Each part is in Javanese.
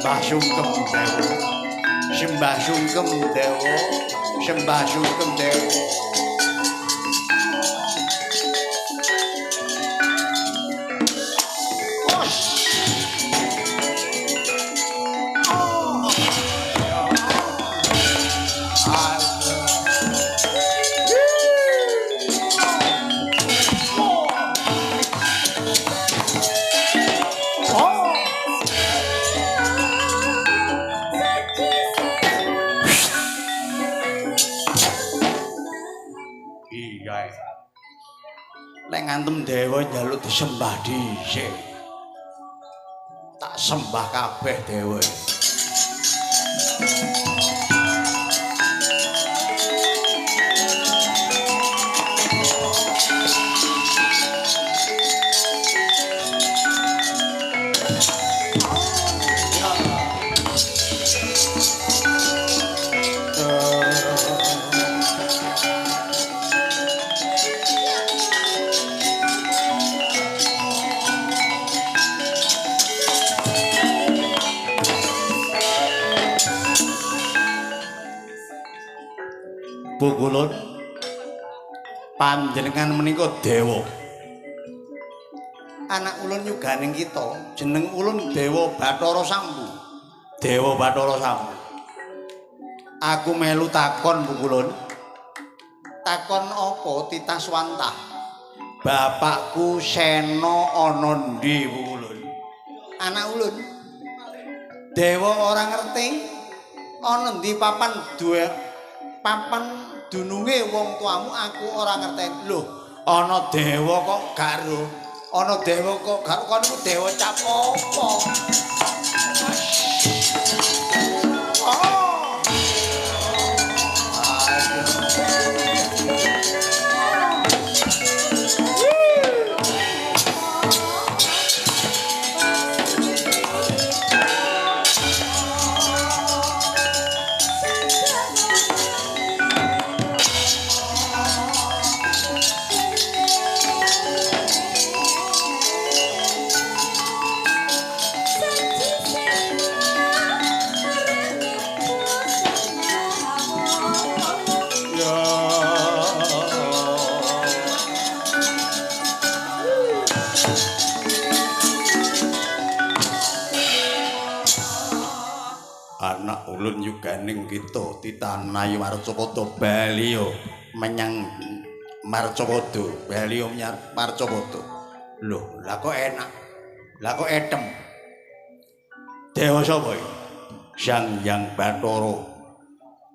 Sembah sungkem dewa, sembah sungkem dewa, sembah sungkem dewa. Lek ngantem dewa njaluk disembah dhisik. Tak sembah kabeh dewa. Pukulun panjenengan menika dewa. Anak ulun yuganing kita, jeneng ulun Dewa Bathara Sambu. Dewa Bathara Sambu. Aku melu takon Pukulun. Takon apa titah swantah? Bapakku Sena ana ndi Pukulun? Anak ulun. Dewa ora ngerti ana ndi papan dununge wong tuamu aku ora ngerteni. Lho, ana dewa kok garo. Ana dewa kok garo kon iku dewa cap apa? Anak ulun yuganing kita titanayu Marcapada Baliya menyang Marcapada Baliya menyang Marcapada. Lho, lah kok enak. Lah kok etem. Dewa sapa iki? Sang Hyang Bathara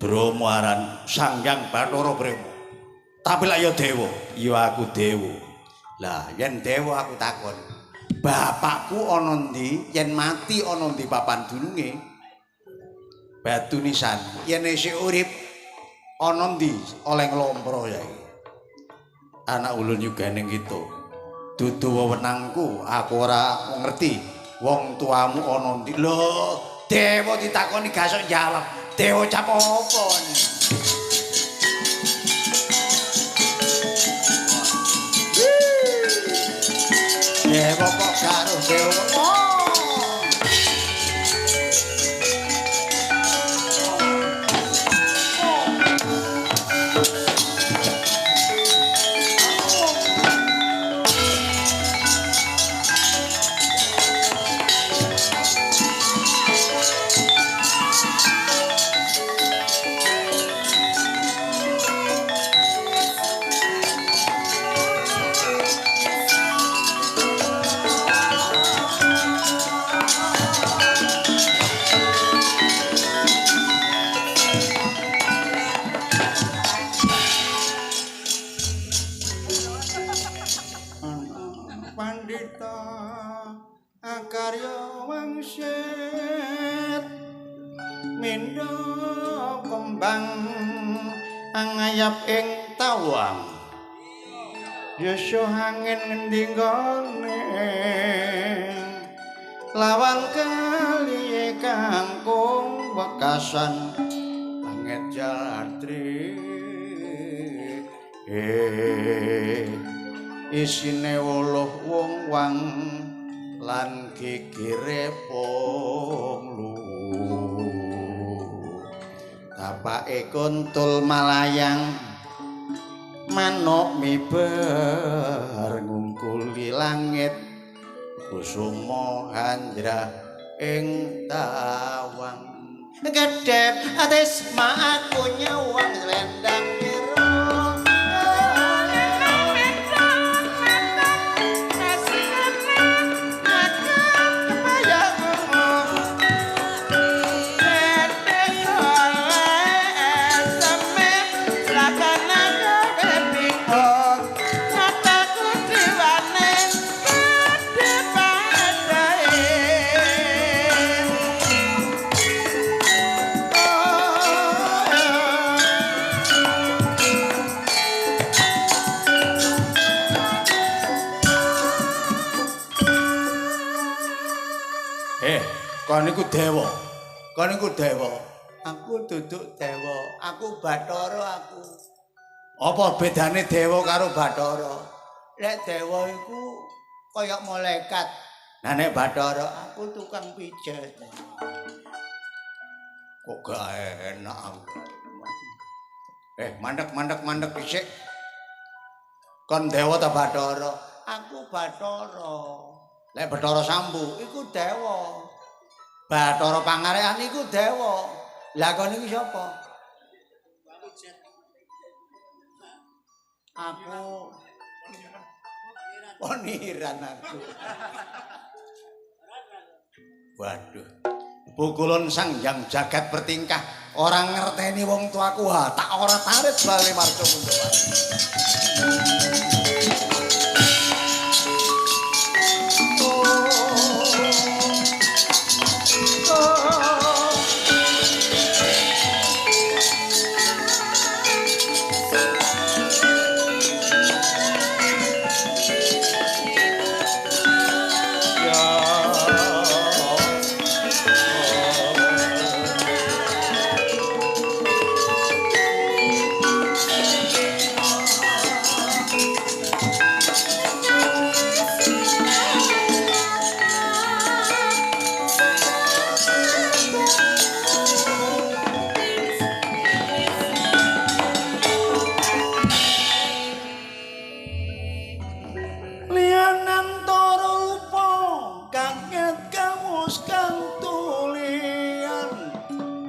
Brahma aran Sang Hyang Bathara Brahma. Tapi lak ya dewa, ya aku dewa. Lah yen dewa aku takon, bapakku ana ndi? Yen mati ana ndi papan dununge? Batu nisan yen isih urip ana ndi oleh nglompro ya iki. Anak ulun yuganing kita dudu wewenangku, aku ora ngerti wong tuamu ana ndi. Lho, dewa ditakoni gak jawab. Dewa cap apa? Dewa kok karo dewa. Angayap ing tawang Yusyo angin ngendi gone lawang kali kangkung wekasan anget jatri isine woluh wong wang lan kikire pong kuntul malayang manuk miber ngungkuli langit kusuma handra ing tawang gedhep atis mak aku nyawang selendang kon niku dewa. Kon niku dewa. Aku duduk dewa. Aku Bathara aku. Apa bedane dewa karo Bathara? Lek dewa iku kaya malaikat. Nah nek Bathara aku tukang pijet. Kok gak enak aku. Mandek dhisik. Kon dewa ta Bathara? Aku Bathara. Lek Bathara Sambu iku dewa. Bathara Pangarekan iku dewa. Lah kon iki sapa? Aku poniran aku. Waduh. Pukulun sang yang jagat bertingkah orang ngerteni wong tuaku tak ora tarit bali marco punjul.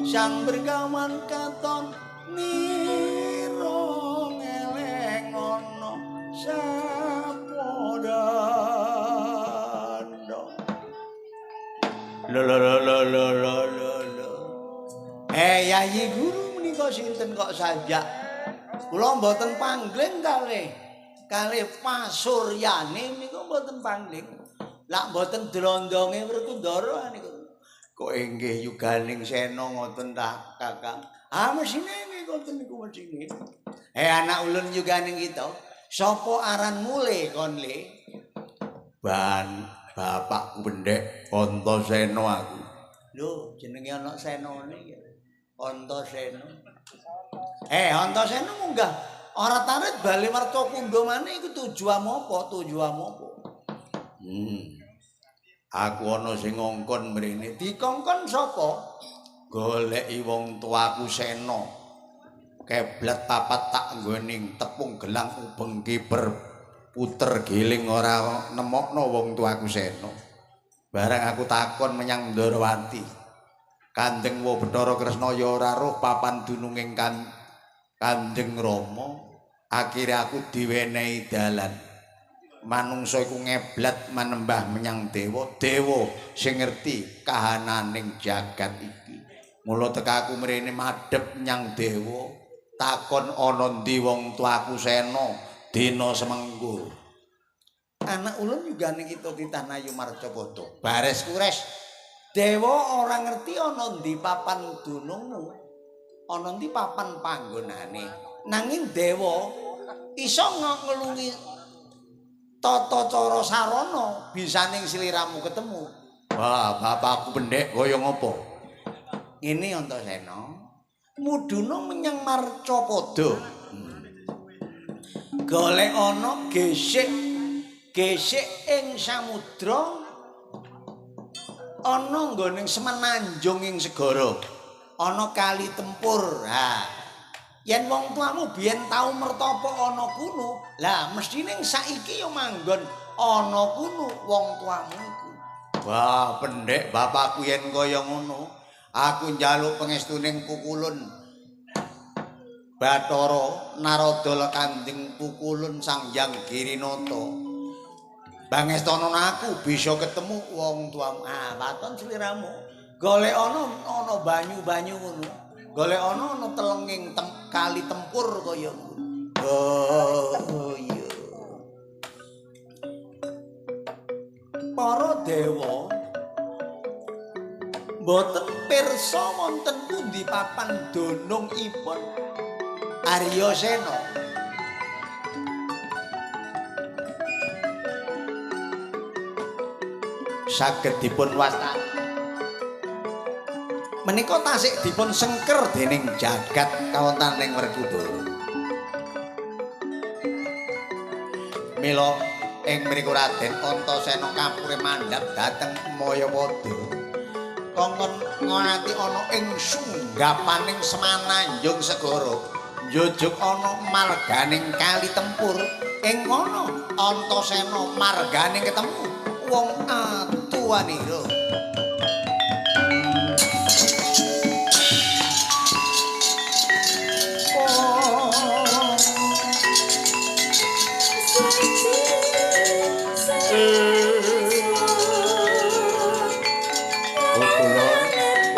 Sang bergawan katon niro ngeleng ono sapodando lo Yayi Guru menika sinten kok sajak kula mboten panggling kalih pasuryane niku mboten panggling lak mboten drondonge Werkudara niku kok inggih yuganing Sena ngoten ta Kakang. Mesine ngoten niku mesine. Anak ulun yuganing kita. Sapa aranmu le kon le? Bapakku Pendhek Antasena aku. Lho, jenenge ana senane ya. Antasena. Antasena munggah ora tarit bali Marcakunda maneh iku tujuanmu apa? Aku ana sing ngongkon mrene. Dikongkon sapa? Goleki wong tuaku Sena. Keblet papat tak nggoning tepung gelang ubeng kiper puter giling ora nemokno wong tuaku Sena. Barang aku takon menyang Ndarawati. Kanjeng Bathara Kresna ya ora roh papan dununging Kanjeng Rama. Akhire aku diwenehi dalan. Manungsa iku ngeblat manembah menyang dewa sing ngerti kahananing jagat iki. Mula tekaku mrene madhep menyang dewa, takon ana ndi wong tuaku Sena dina semengko. Anak ulun juga ning kita Titanayu Marcapada. Bares kures. Dewa ora ngerti ana ndi papan dunungmu, ana ndi papan panggonane. Nanging dewa iso ngelungi tata cara sarana bisaning sliramu ketemu. Wah, bapakku Pendhek kaya ngopo? Ngene Antasena. Mudhuna menyang Marcapada. Golek ana gesik ing samudra. Ana nggoning semenanjung ing segara. Ana kali tempur. Yen wong tuamu biyen tau mertapa ana kuno, lah mestine saiki yo manggon ana kuno wong tuamu iku. Wah, pendek bapakku yen kaya ngono. Aku njaluk pangestuning pukulun Bathara Narada Kanjeng Pukulun Sanghyang Girinata. Bangestana aku bisa ketemu wong tuamu. Ah, waton sliramu. Golek ana banyu-banyu ngono. Golek ana telenging kali tempur kaya ngono. Oh iya. Para dewa boten pirsa wonten pundi papan donongipun Arya Sena. Saged dipun wastani. Menika tasik dipun sengker dening jagat kawontening Werkudara. Mila ing mriku Raden Antasena kapure mandhap dhateng Mayapada. Kongkon ngati ana ing sunggapaning semananjung segara. Njujuk ana marganing kali tempur. Ing kono Antasena marganing ketemu wong atuwanira.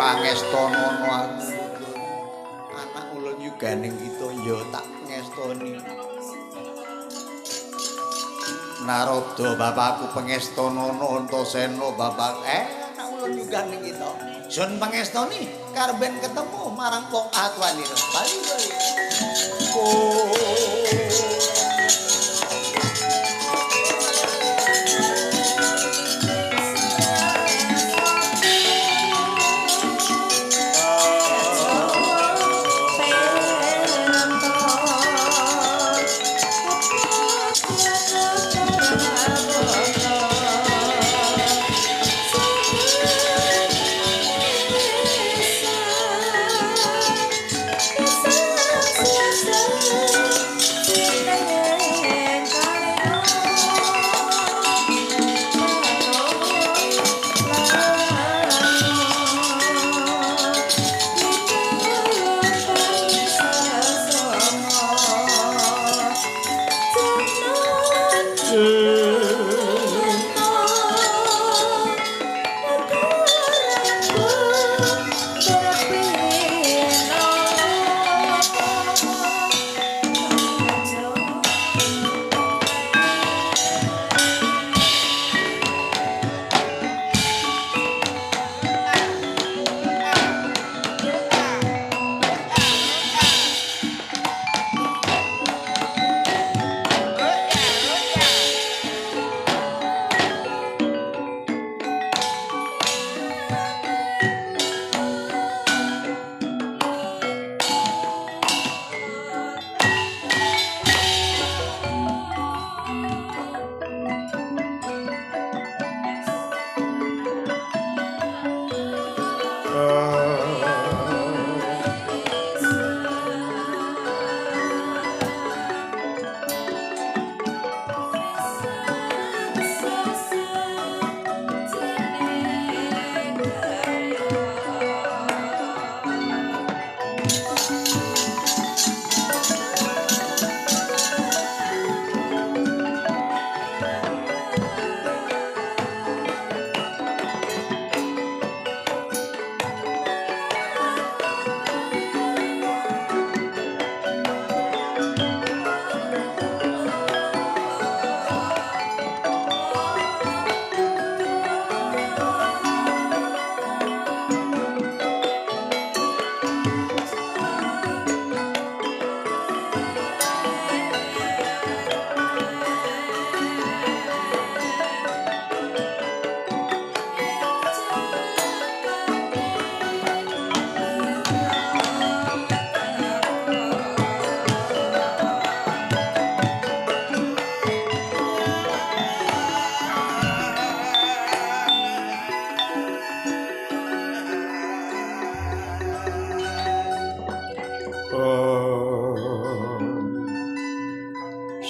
Pangestono aku. Anak ulun yuganing kita ya tak ngestoni. Narada bapakku pangestono Antasena bapak anak ulun yuganing kita. Sun pangestoni karben ketemu marang wong atuwanira. Bali-bali.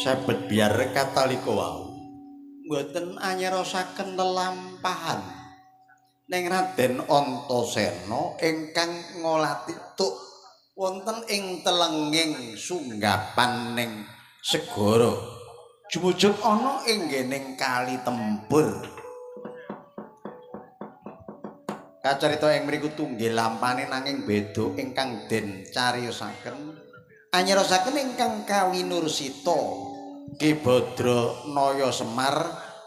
Sabet biar kataliko wau mboten anyerosaken lelampahan ning Raden Antasena ingkang ngolatituk wonten ing telenging sunggapan ning segara jumujug ana ing nggening Kali Tempur. Kacarita ing mriku tunggil lampane nanging beda ingkang den cariyosaken anyerosaken ingkang Kawinursita Ki Badranaya Semar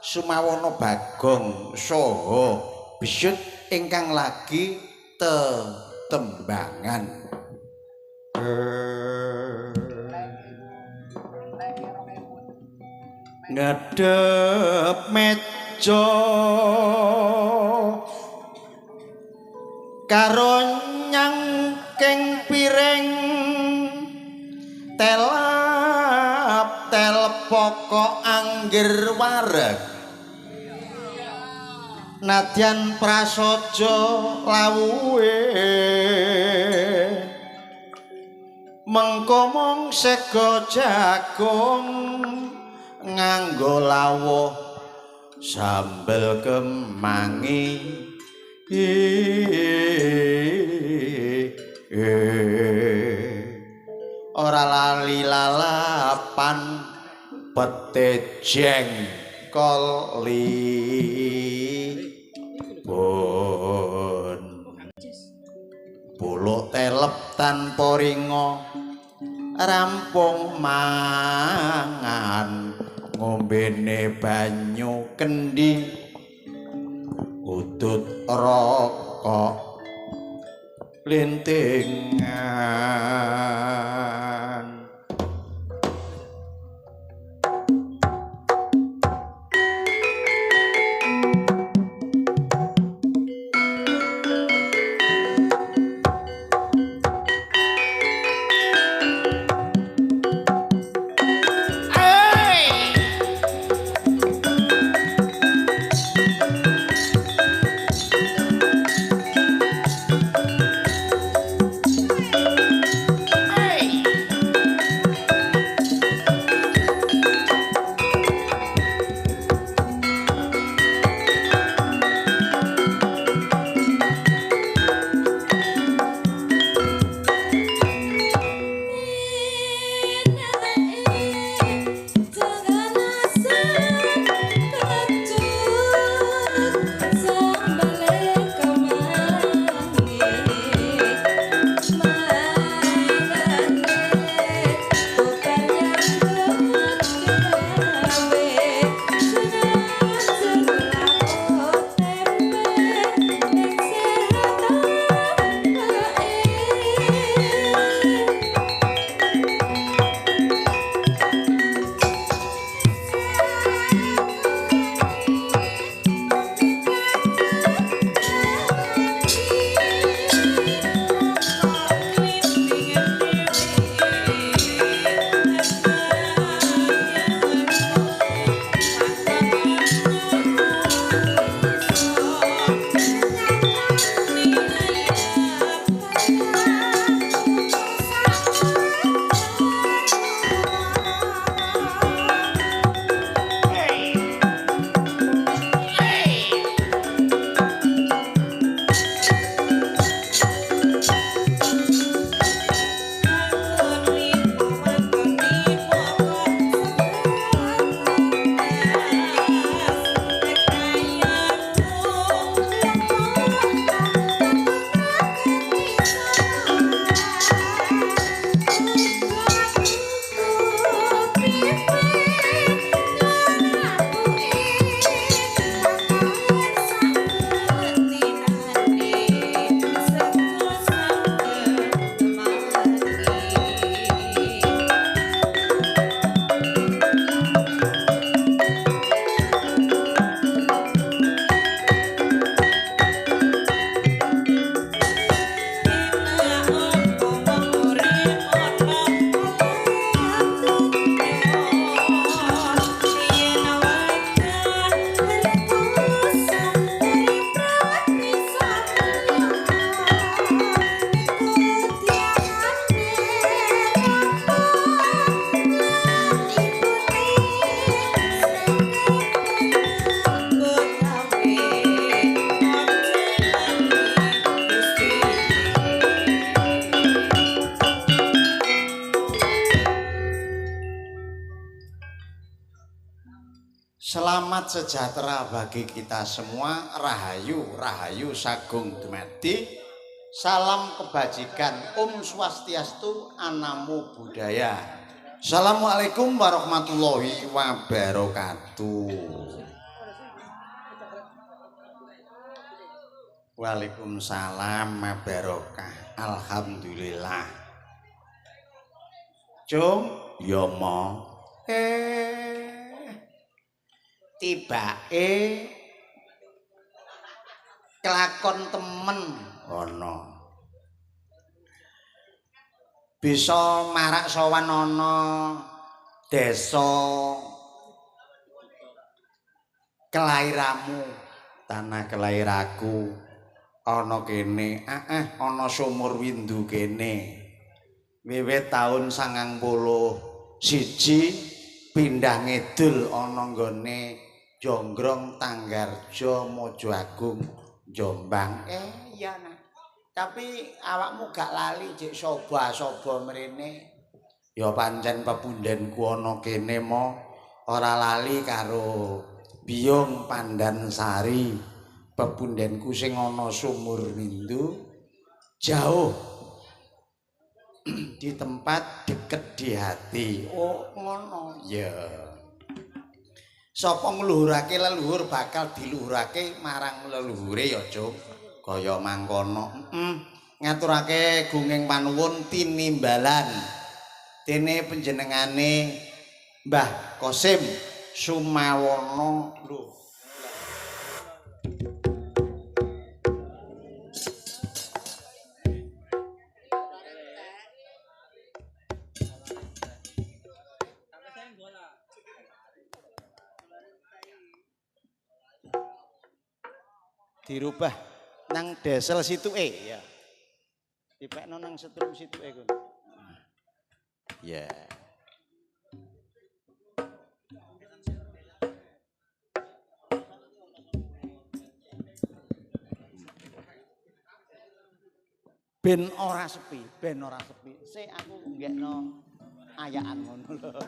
Sumawana Bagong saha Bisyut ingkang lagi tetembangan ngedep meja karo nyangking piring telap pokok angger wareg nadyan prasaja lawuhe mengko mung sega jagung nganggo lawuh sambel kemangi ora lali lalapan pete jengkol pun pulo telep tanpa ringo rampung mangan ngombene banyu kendi udut rokok lintingan Selamat sejahtera bagi kita semua. Rahayu, rahayu sagung dumadi. Salam kebajikan. Om Swastiastu, Anamo Buddhaya. Assalamualaikum warahmatullahi wabarakatuh. Waalaikumsalam barokah. Alhamdulillah. Cung, ya mo. Tibake kelakon temen ana. Bisa marak sowan ana desa kelairamu, tanah kelairaku ana kene, ana sumur windu kene. Wiwit taun 91 pindah ngidul ana nggone Jonggrong Tanggarjo Mojo Agung Jombang. Iya nah. Tapi awakmu gak lali jek soba-soba mrene. Ya pancen pepundhenku ana kene mo ora lali karo Biyung Pandansari. Pepundhenku sing ana sumur windu jauh di tempat deket di hati. Oh ngono ya. Sapa ngluhurake leluhur bakal diluhurake marang leluhure ya, Cuk. Kaya mangkono. Ngaturake gunging panuwun tinimbalan. Dene panjenengane Mbah Kosim Sumawono lho. Dirubah nang desel situke ya. Dipekno nang setrum situke kono. Ya. Ben ora sepi, ben ora sepi. Sik aku nggekno ayakan ngono lho.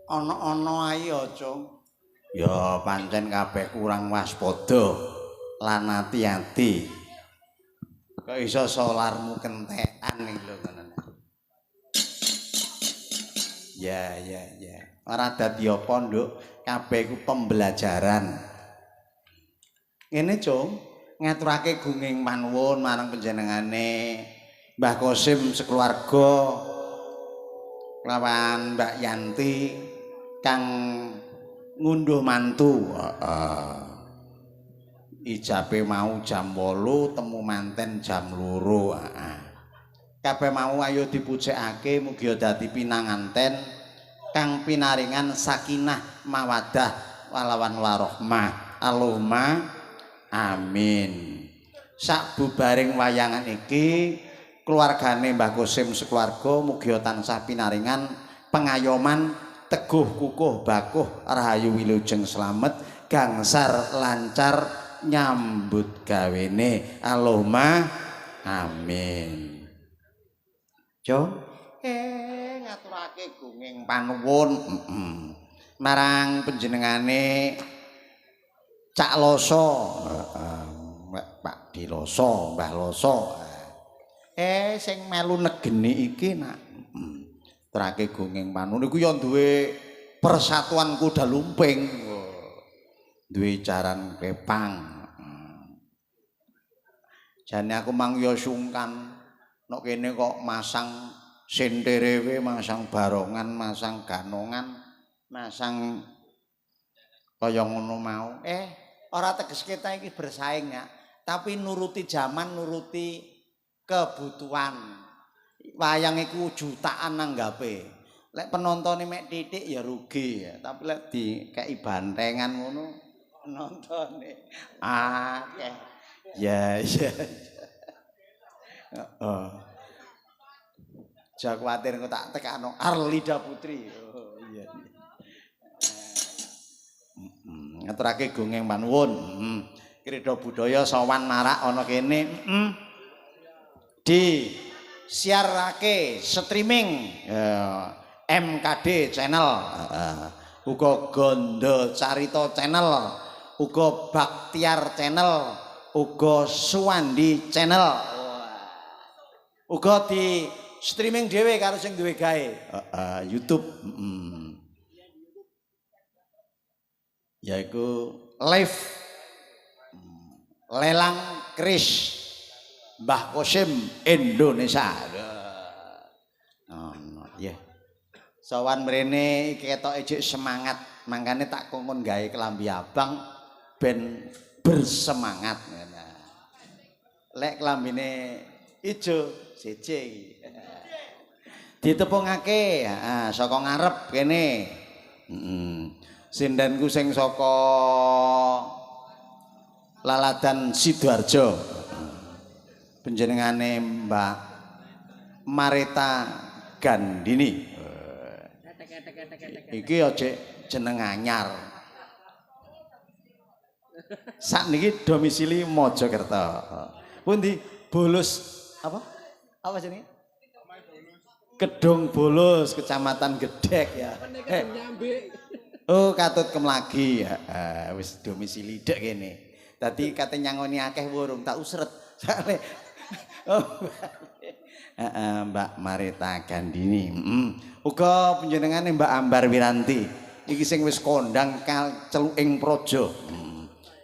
Ana-ana ae, Cung. Ya pancen kabeh kurang waspada. lan ati-ati. Kok iso solarmu kentekan iki lho ngono. Ya. Ora dadi apa, Nduk. Kabeh iku pembelajaran. Ngene, Cung, ngaturake gunging panuwun marang panjenengane Mbah Kosim sekeluarga lawan Mbak Yanti kang ngunduh mantu. Ijabe mau jam 8, temu manten jam 2. Kabeh mau ayo dipujekake mugi dadi pinanganten kang pinaringan sakinah mawaddah walawan warahmah. Allahumma amin. Sabubaring wayangan iki keluargane Mbah Kosim sekeluarga mugi tansah pinaringan pengayoman teguh kukuh bakuh rahayu wilujeng slamet gangsar lancar nyambut gawene. Allahumma amin. Jo ngaturake gunging panuwun marang panjenengane Cak Loso, Pak Diloso, Mbah Loso. Sing melu negeni iki nak terake gunging panuwun iku ya duwe persatuan kuda lumping. Duwe jaran kepang. Jane aku mang ya sungkan nek kene kok masang senterewe, masang barongan, masang ganongan, masang kaya ngono mau. Ora teges kita iki bersaing ya, tapi nuruti zaman, nuruti kebutuhan. Wayang iku jutaan nanggape. Lek penontonnya mek titik ya rugi ya, tapi lek dikei bantengan ngono nontone akeh. Ya. Jangan khawatir engko tak tekano Arlida Putri. Oh iya. Ngaturake gunging panuwun. Krida budaya sowan marak ana kene. Di siarake streaming MKD channel. Uga Gondo Carita channel, uga Baktiar channel, uga Suwandi channel. Uga di streaming dhewe karo sing duwe gawe. YouTube. Yaiku live lelang keris Mbah Kosim Indonesia. Ya. Sowan mrene iki ketok ejek semangat, mangkane tak kongkon gawe kelambi abang ben bersemangat. Lek kelambine ijo jeje iki. Ditepungake saka ngarep kene. Sindenku sing saka Laladan Sidoarjo. Panjenengane Mbak Marita Gandini. Iki aja jeneng anyar. Sakniki domisili Mojokerto. Pundi? Bolos apa? Apa jenenge? Kedung Bolos, Kecamatan Gedhek ya. Oh, katut kemlagi. Wis domisili dek kene. Dadi kate nyangoni akeh wurung tak usret. Mbak Marita Gandini. Uga panjenengane Mbak Ambar Wiranti. Iki sing wis kondang celuking praja.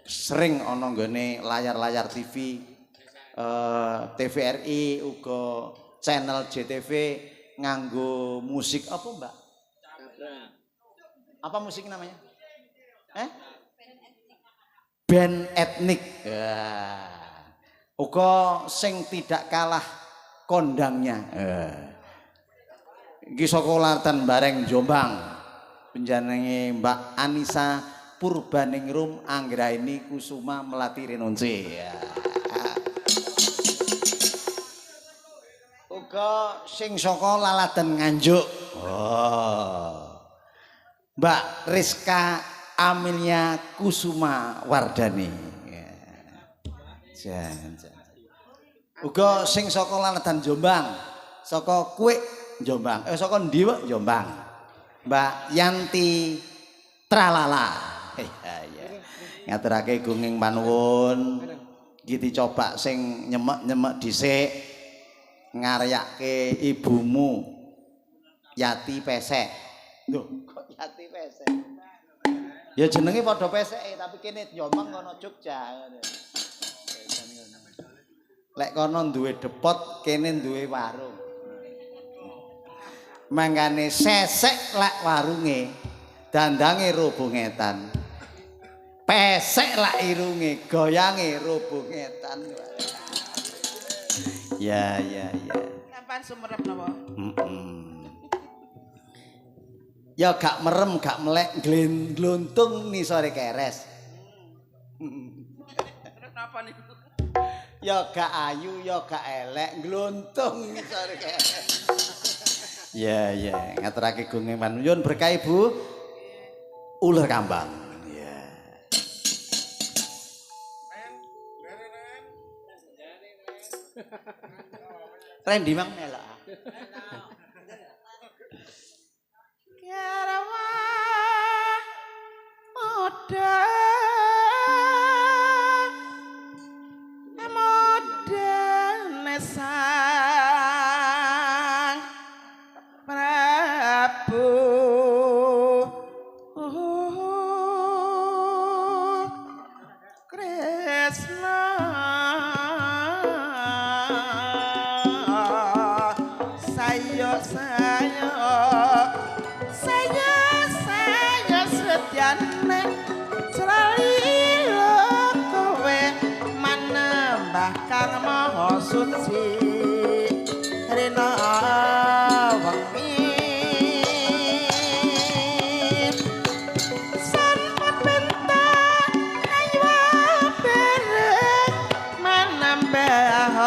Sering ana nggone layar-layar TV, TVRI, uga channel JTV nganggo musik apa, Mbak? Apa musik namanya? Band etnik. Uga sing tidak kalah kondangnya. Iki saka Latan Bareng Jombang. Penjenenge Mbak Anissa Purbaningrum Anggraini Kusuma Melati Renonce. Uga sing saka Laladan Nganjuk. Mbak Rizka Amelia Kusuma Wardani. Uga sing saka Laladan Jombang, saka Kuik Jombang, saka ndi wae Jombang. Mbak Yanti Tralala. Ngaturake gunging panuwun. Iki dicoba sing nyemek-nyemek dhisik ngaryake ibumu Yati Pesek. Lho, kok Yati Pesek? Ya jenenge padha peseke tapi kene Jombang kono Jogja ngono. Lek kono duwe depot, kene duwe warung. Mangkane sesek lek warunge, dandange robongetan. Pesek lak irunge, goyange robongetan. Ya. Sampeyan sumerep napa? Ya gak merem, gak melek, gluntung nisore keres. Napa niku? Ya gak ayu, ya gak elek, gluntung nisore keres. Ya, ngaturake gunging panuwun berkah Ibu. Uler kambang. Ya. Randy mang melok. Karawa moda nesang Prabu Kresna sayo setyane selalu kowe manembah kang maha suci rena wengi san penta ayu bereng manembah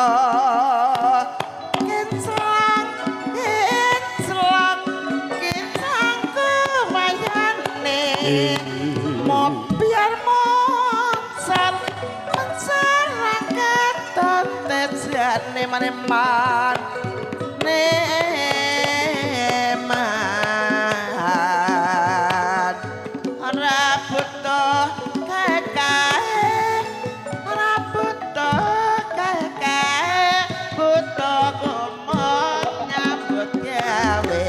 biar monser masyarakat tontet jane maneman neman ora butuh kekae ora butuh kekae butuh kumon nyambut gawe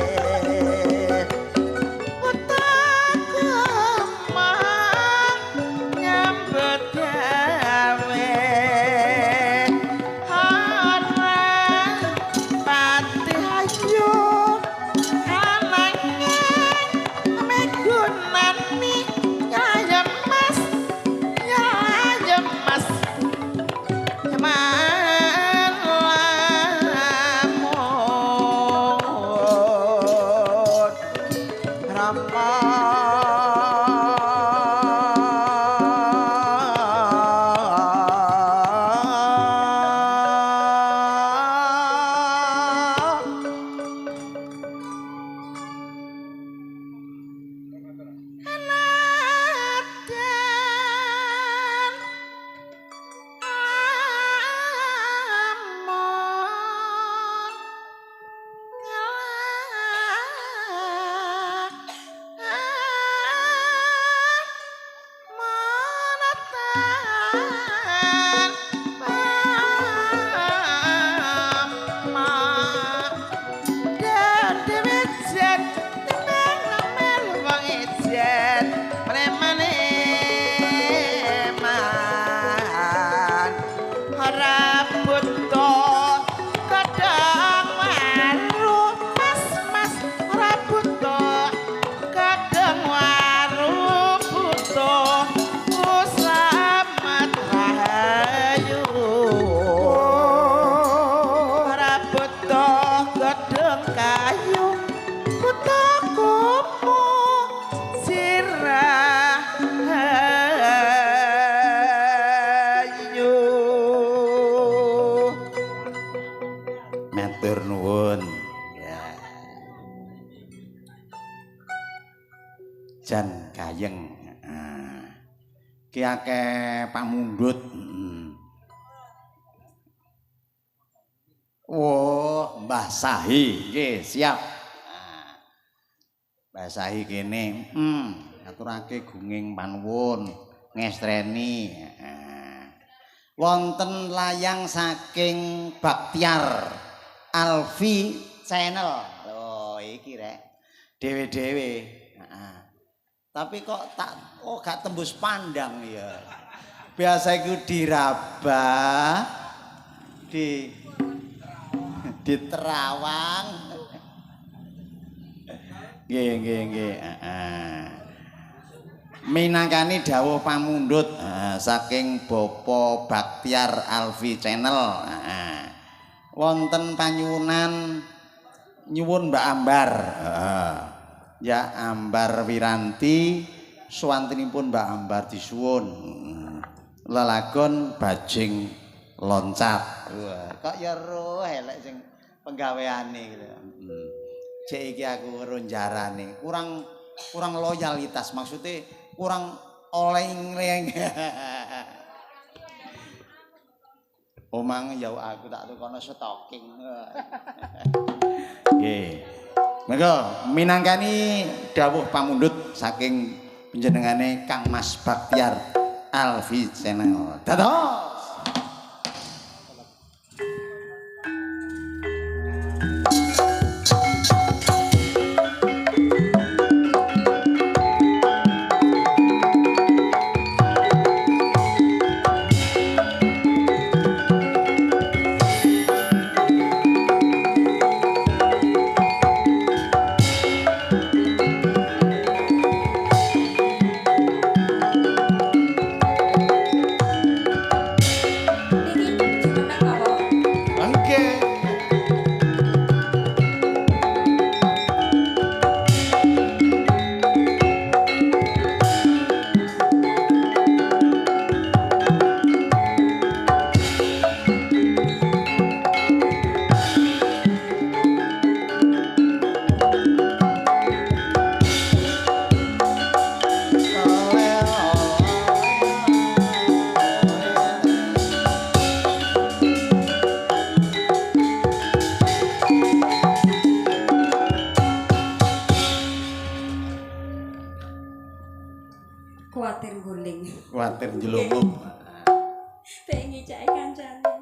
jan gayeng. Ki akeh pamundhut. Oh, Mbah Sahi, nggih, siap. Mbah Sahi kene, aturake gunging panuwun. ngestreni. Wonten layang saking Baktiar Alfi Channel. Loh, iki rek. Dewe-dewe. Tapi kok gak tembus pandang ya. Biasa iku diraba di Terawang. Nggih. Minangkani dawuh pamundhut saking Bapa Baktiar Alfi Channel. Wonten panyuwunan nyuwun Mbak Ambar. Ya Ambar Wiranti suwantinipun Mbak Ambar disuwun. Lelagon bajing loncat. Wah, kok ya roh elek sing penggaweane gitu. Cek iki aku ronjarane. Kurang loyalitas, maksudnya kurang oleng-leng. Omang ya aku tak tukono stalking. Nggih. Monggo minangkani dawuh pamundhut saking panjenengane Kang Mas Baktiar Alfi Channel. Dados kuatir guling kuwatir njlungup. pengen ngicake kancane